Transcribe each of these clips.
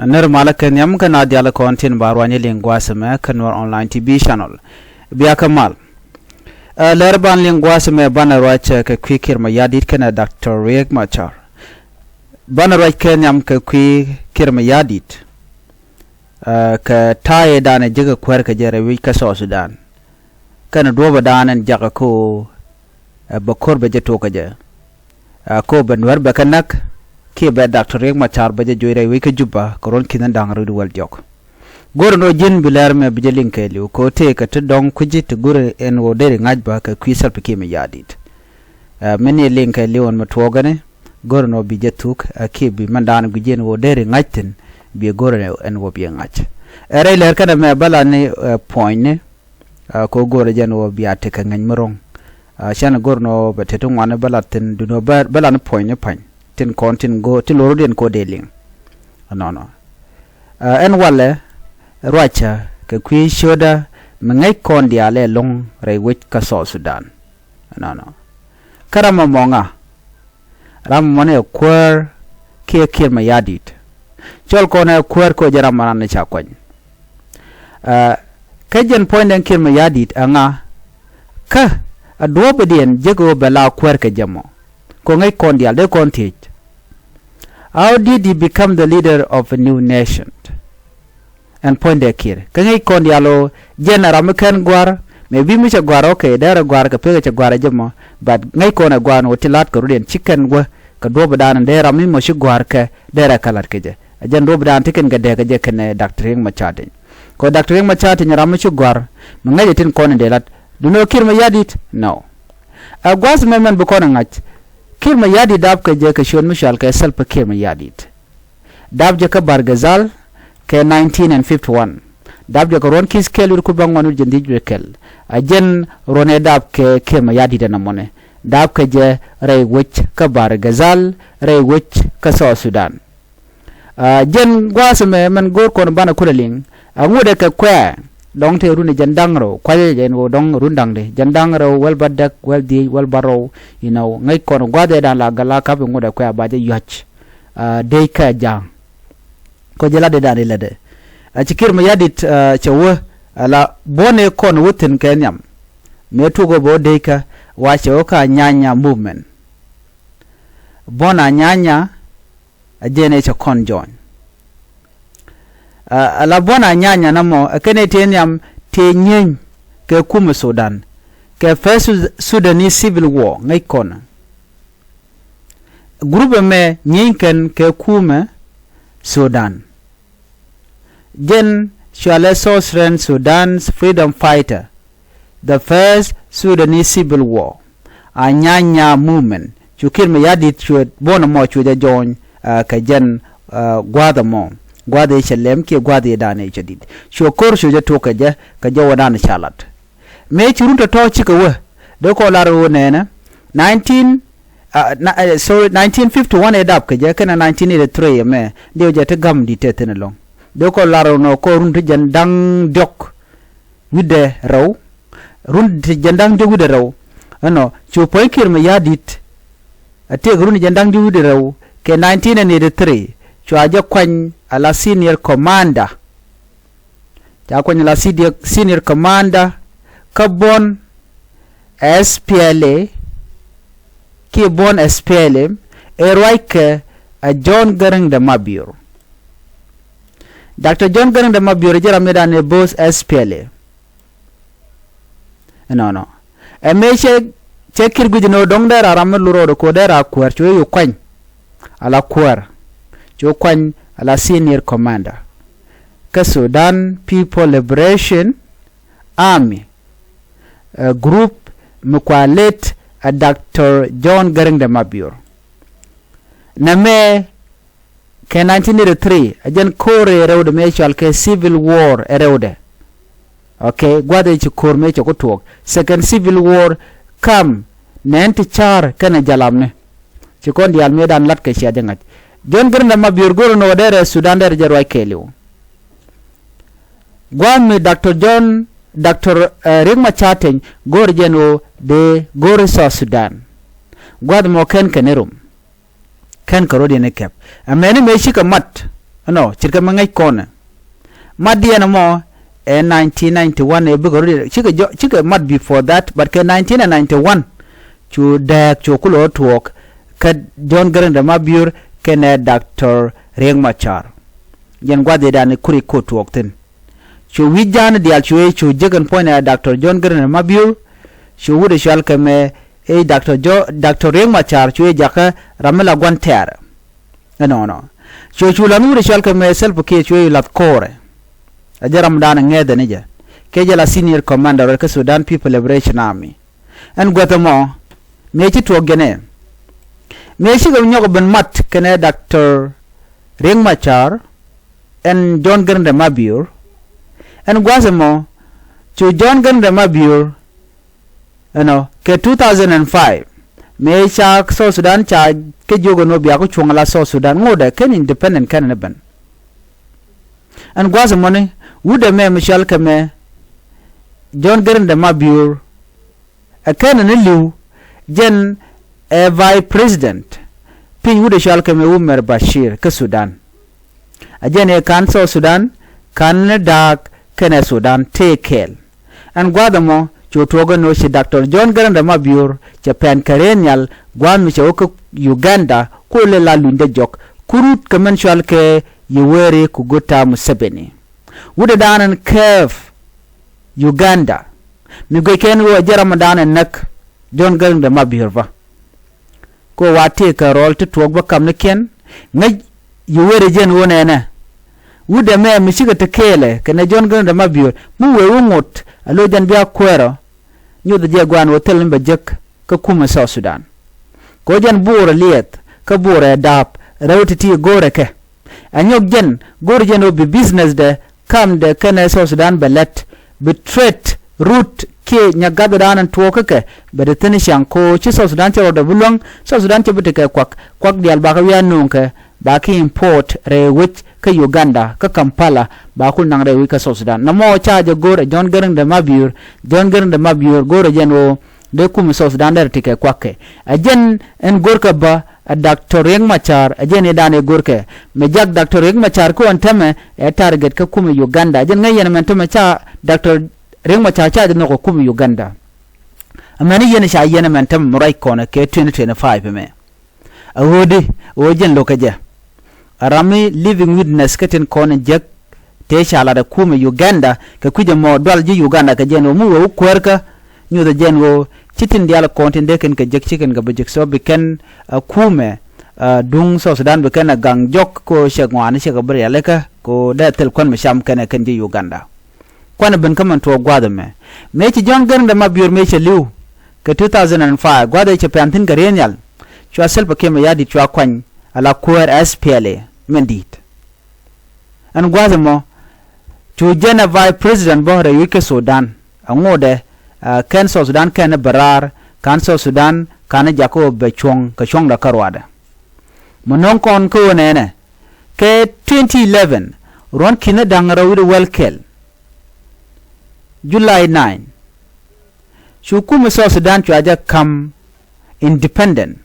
ner malaken yam kana diala kontin barwani lingwa sama kanwar online tv channel biya kamal lerban lingwa sama banarwacha ka kwikir mayardit kana dr riek machar banarwach ken yam ka kwikir mayardit ka taye dana jiga kwer ka jere wi ka so sudan kana doba danan jaga ko bakor beje to ka je ko banwar bakanak ke ba dr riek machar baje joire wi ka juba koron kinan dangaru wal jok gorno jin bilar me bije linkeli ko te ka to don kuji to gure en wo dere ngajba ka kwisal pike me yadit meni linkeli on matwogane gorno bije tuk ke bi mandan gujen wo dere ngajten bi gorno en wo bi ngaj ere ler kana me bala ni point ne ko gore jen wo bi ateka ngany morong shan gorno beteto ngwane balaten duno bala ni point ne pan tin kontin go ti loro den ko deling no en wale racha ke kwi shoda mengai kon dia le long re wich ka so sudan no karama monga ram mone kwer ke kir mayardit chol ko na kwer ko jara manan cha kwany kajen point en kir mayardit anga ka adwo bedien jego bela kwer ke jamo ko ngai kon dia de konti. How did he become the leader of a new nation? And point there kir kangai kon dialo general mekan gwar maybe misha gwar okay dara gwar ka pega cha gwar jamo but ngai kon gwar no tilat ko ruden chicken gwa ka do badan dara mi mo shi gwar ka dara kalat ke je ajan do badan tiken ga de ga je kan dr riek machar ko dr riek machar nyara mi shi gwar ngai tin kon de lat do no kir mayardit no a gwas memen bu kon ngach kir mayardit dab ka je ka shon mishal ka sal pa kir mayardit dab je ka bargazal ke 1951 dab je ko ron kis kelur ku bangonu jendi kel ajen rone dab ke kir mayardit na mone dab ka je ray wich ka bargazal ray wich ka so sudan jen gwas me men gor kon bana kulaling ngude ka kwa dong te runi jandangro kwaje jen wo dong rundang de jandangro wel badak wel di wel baro ngai kon gwade dan la gala ka be ngude kwa baje yach de ka jang ko jela de dan lede cikir mayardit chewo ala bone kon wutin kenyam me tugo bo de ka wa chewo ka nyanya movement bona nyanya ajene cha kon join ala bona nyanya namo kene tenyam te nyen ke kuma sudan ke first Sudanese civil war ngai kona groupe me nyinken ke kuma sudan jen shale Southern Sudan's freedom fighter the first Sudanese civil war a nyanya movement chukir me yadit chud bona mo chuja join ka jen gwada mo gwade chalem ke gwade dane jadid sho kor sho je to ka je wadana chalat me churunta to chika we de ko laro nena 1951 edap ka je kana 1983 me de je te gam di tetene long de ko laro no ko runta jandang dok wide raw runta jandang de wide raw ano cho poikir me yadit ate runta jandang de wide raw ke 1983 cho aja kwany ala senior commander ja kwany ala senior commander kabon SPLA ki bon SPLA erwaike a John Garang de Mabior Dr. John Garang de Mabior jera medane boss SPLA no e meche chekir gujino dongdera ramluro ko dera kwer cho yu kwany ala kwer cho kwany ala senior commander ka Sudan People Liberation Army group mukwalet a Dr. John Garang de Mabior name ke 1983 ajen kore rewde me chal ke civil war rewde okay gwade ci kor me ko tok second civil war kam nenti char kana jalamne ci kon dial me dan lat ke ci ajangat John Garang de Mabior goro no dere Sudan der jerwa keliu gwam Dr. Riek Machar gor jeno de goro so Sudan gwad mo ken kenerum ken karodi ne kep amene me shika mat no chirka mangai kona madia na mo 1991 e bigori chika mat before that but ke 1991 chu dak chu kulo tuok ka John Garang Mabur kene Dr. Riek Machar yen gwade dan kuri ko tuok tin chu wijan dial chu jegan point Dr. John Garang Mabur chu wude shal kame e Dr. Riek Machar chu jaka ramela gwanter no chu la wude shal kame self ke chu lat kore ajaram dan ngede nije ke jala senior commander ka Sudan People Liberation Army en gwatamo me ci tuok gene me ci gam ñoko ben mat kene Dr. Riek Machar en John Garang Mabur en gwasamo chu John Garang Mabur ke 2005 me cha so Sudan cha ke jogo no biya ko chungala so Sudan ngode ken independent kan ben en gwasamo ne wude me Michel kame John Garang Mabur ken ne liu jen vice president pin wude shal kame Umar Bashir ka Sudan ajene kan so Sudan kan dak kene Sudan tekel an gwadamo chotogo no shi Dr. John Garang Mabur Japan Karenyal gwami che ko Uganda ko le la lunde jok kurut kamen shal ke Yoweri Kaguta Museveni wude danan kef Uganda mi go ken wo jaram danan nak John Garang Mabur va ko wate ka rol to tuok ba kam ne ken ngai Yoweri jen wona na wude me mi shiga tekele kana John Garang Mabur mu we wongot alo jan biya kwero nyodo je gwan hotel mbe jek ka kuma South Sudan ko jan bura liet ka bura dap rawtiti gore ke anyok jen gore jen obi business de kam de kana South Sudan belet betret root ke nyagado danan tuoka ke bede tani shanko chi South Sudan te roda bulong South Sudan te bete kwak dial ba ka wian nunke ba ki import re wich ka Uganda ka Kampala ba kul nang re wi ka South Sudan namo charge gore John Garang Mabur gore jenwo de kum South Sudan der tike kwakke ajen en gorka ba Dr. Riek Machar ajen dane gorke me jak Dr. Riek Machar ko antame e target ka kum Uganda ajen ngayen men to cha Dr. Riek Machar cha de no ko kum Uganda amani yen sha yen men tam murai kona ke 2025 me awodi ojen lokaje arami living witness katen kona jak te shala da kum Uganda ka kuje mo dol ji Uganda ka jeno mu wo kwerka nyuda jenwo chitin diala kontin deken ka jak chicken ga bajik so biken kume dung so Sudan biken gang jok ko shegwani shega bari aleka ko da tel kon masham kana kan ji Uganda kwana ben kaman to gwada me ci John Garang Mabur me ci liu ka 2005 gwada ci pantin garenyal chwa selpa ke me yadi chwa kwan ala kuer SPLA mendit an gwada mo to jena vice president bohre wike Sudan angode ken so Sudan ken barar kan so Sudan kan jako be chong ka chong da karwada monon kon ko nene ke 2011 ron kina dangara with welkel July 9 shukumu so Sudan chwaja kam independent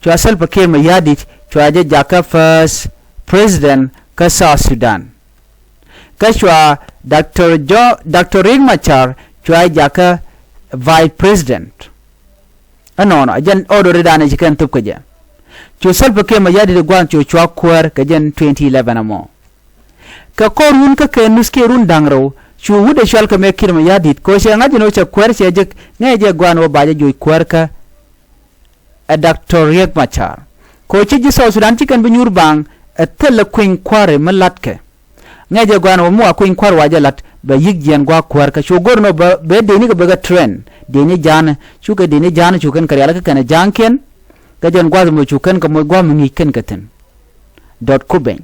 chwa selpa ke me yadi chwaja jaka first president ka South Sudan kashwa Dr. Riek Machar chwa jaka vice president ajan order dane chikan tupkaje chu selpa ke me yadi de gwan chwa kwer ka jen 2011 amo ka korun ka ke nuske run dangro chu wude shal ka me kirma yadit ko she ngaji no che kwer che je ngeje gwan o baje joy kwer ka Dr. Riek Machar ko che ji South Sudan chikan binyur bang tel queen kware malatke ngeje gwan o mu queen kwar waje lat ba yigjen gwa kwer ka chu gorno be de ni ga ba trend de ni jan chu ka de ni jan chu kan kariala ka kana janken ka jen gwa mo chu kan ka mo gwa mi ken katen .kubeng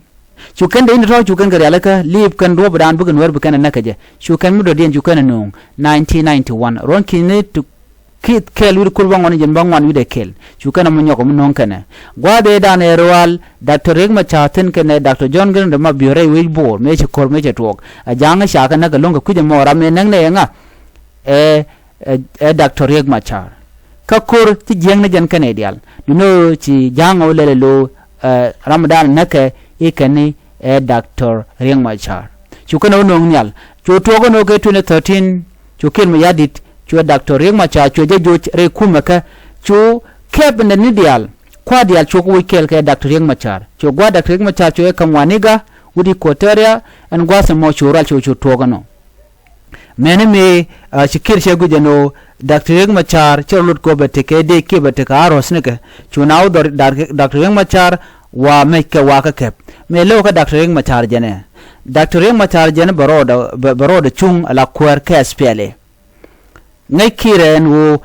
chukan de indro chukan gari alaka leave kan do badan bugan wer bukan nakaje chukan mudo den chukan no 1991 ron kine to kit kel wir kurban woni jen bangwan wi de kel chukan mo nyoko non kana gwade dan erwal Dr. Riek Machar ten kana Dr. John Garang Mabur wi bor me che kor me che tok ajanga shaka na galonga kuje mo rame nang ne nga Dr. Riek Machar ka kor ti jeng na jen kana dial no ci jango lele lo Ramadan nake ikani Dr. Riek Machar chu kana no nyal chu to go no ke 2013 chu kir mayadit chu Dr. Riek Machar chu je jo re kumaka chu keb na nidial kwa dial chu ko kel ke Dr. Riek Machar chu gwa Dr. Riek Machar chu kamwaniga udi kotaria an gwa se mo chu ral chu to go no mene me shikir shegu jano Dr. Riek Machar charlut ko beteke de ke beteka aros ne ke chu naw Dr. Riek Machar wa meke wa ka kep me lo ka Dr. Riek Machar jene Dr. Riek Machar jene baroda chung ala kwer ke spele ngai kiren wo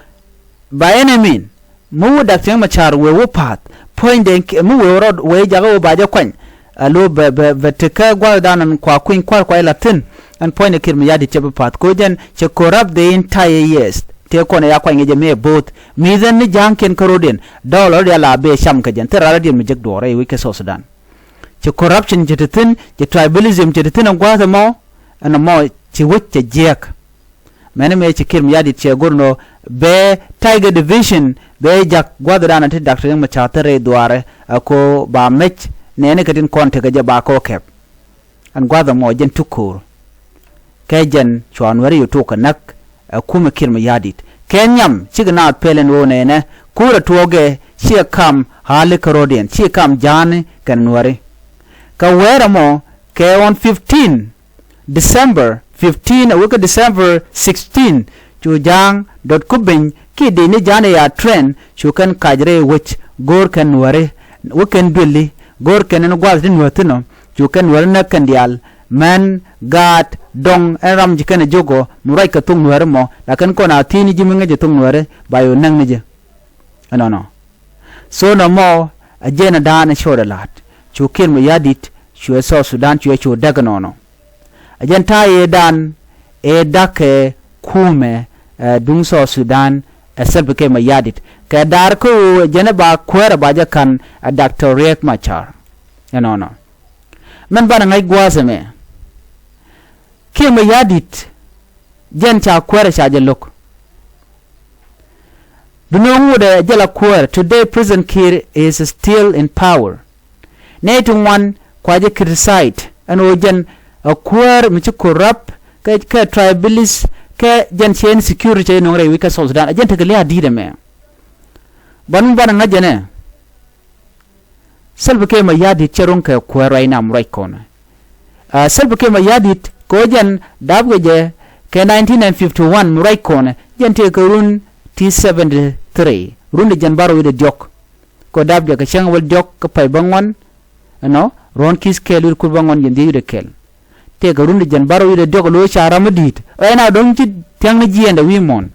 by any mean mu Dr. Riek Machar we wo pat point den mu we rod we jago ba ja kwan alo beteka gwa danan kwa queen kwa latin and point kir mayadit chebe pat ko jen che corrupt the entire years te ko ne yakwa ngeje me both mi den ni janken karodin dollar ya la be sham ka jen terara di mi jek dore we ke so Sudan che corruption jetetin che tribalism jetetin an gwa mo an mo che wuche jek mene me che kir mayadit che gorno be tiger division be jak gwa dana te Dr. Riek Machar tere duare ko ba mech nene kadin konte ga je ba ko kep an gwa mo jen tukur kejen chuan wari yutuka nak kuma kir mayadit kenyam chigna pelen wone ne kura tuoge chia kam hale karodien chia kam jane kan wari ka wera mo ke on 15 December 15 awaka December 16 chujang dot kubin ki dini jane ya trend chukan kajre wich gor kan wari waken dulli gor kan gwal din watino chukan warna kandial man gat dong eram jikane jogo murai ka tung nuere mo lakan ko na tini jiminga je tung nuere bayo nang nije no so no mo ajena dana shoda lat chu kir mayadit chu so Sudan chu daga no ajen ta ye dan e dake kume dung so Sudan selbe ke mayadit ka dar ko jena ba kwera ba ja kan Dr. Riek Machar no men bana ngai gwazeme kir mayadit jen cha kwere cha jelok dunongu de jela kwere today President Kiir is still in power netung one kwaje criticize ano jen a kwere michi corrupt ke tribalist ke jen chen security no re wika South Sudan jen tegale adide me ban ngajene selbe ke mayadit cherun ke kwere ina murai kona selbe ke mayadit kojan dabgeje ke 1951 murai kone jente ko run T73 run jan baro wide diok ko dabje ka chang wal diok ka pay bangon no ron kis kelur kur bangon jende yude kel te ko run jan baro wide diok lo chara madit ena don ci tang jiende wi mon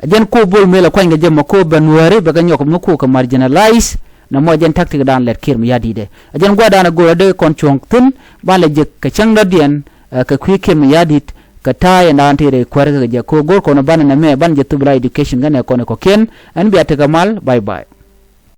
jan ko bol mela ko nga jema ko banware be ganyo ko ko ka marginalize na mo jan taktik dan let kir mayadide jan gwa dana go de kon chong tun bale je ka chang da dien ka kir mayadit ka taye na antere kwarga je ko gor ko no ban na me ban je tubra education gane ko ne ko ken an biya ta gamal bye bye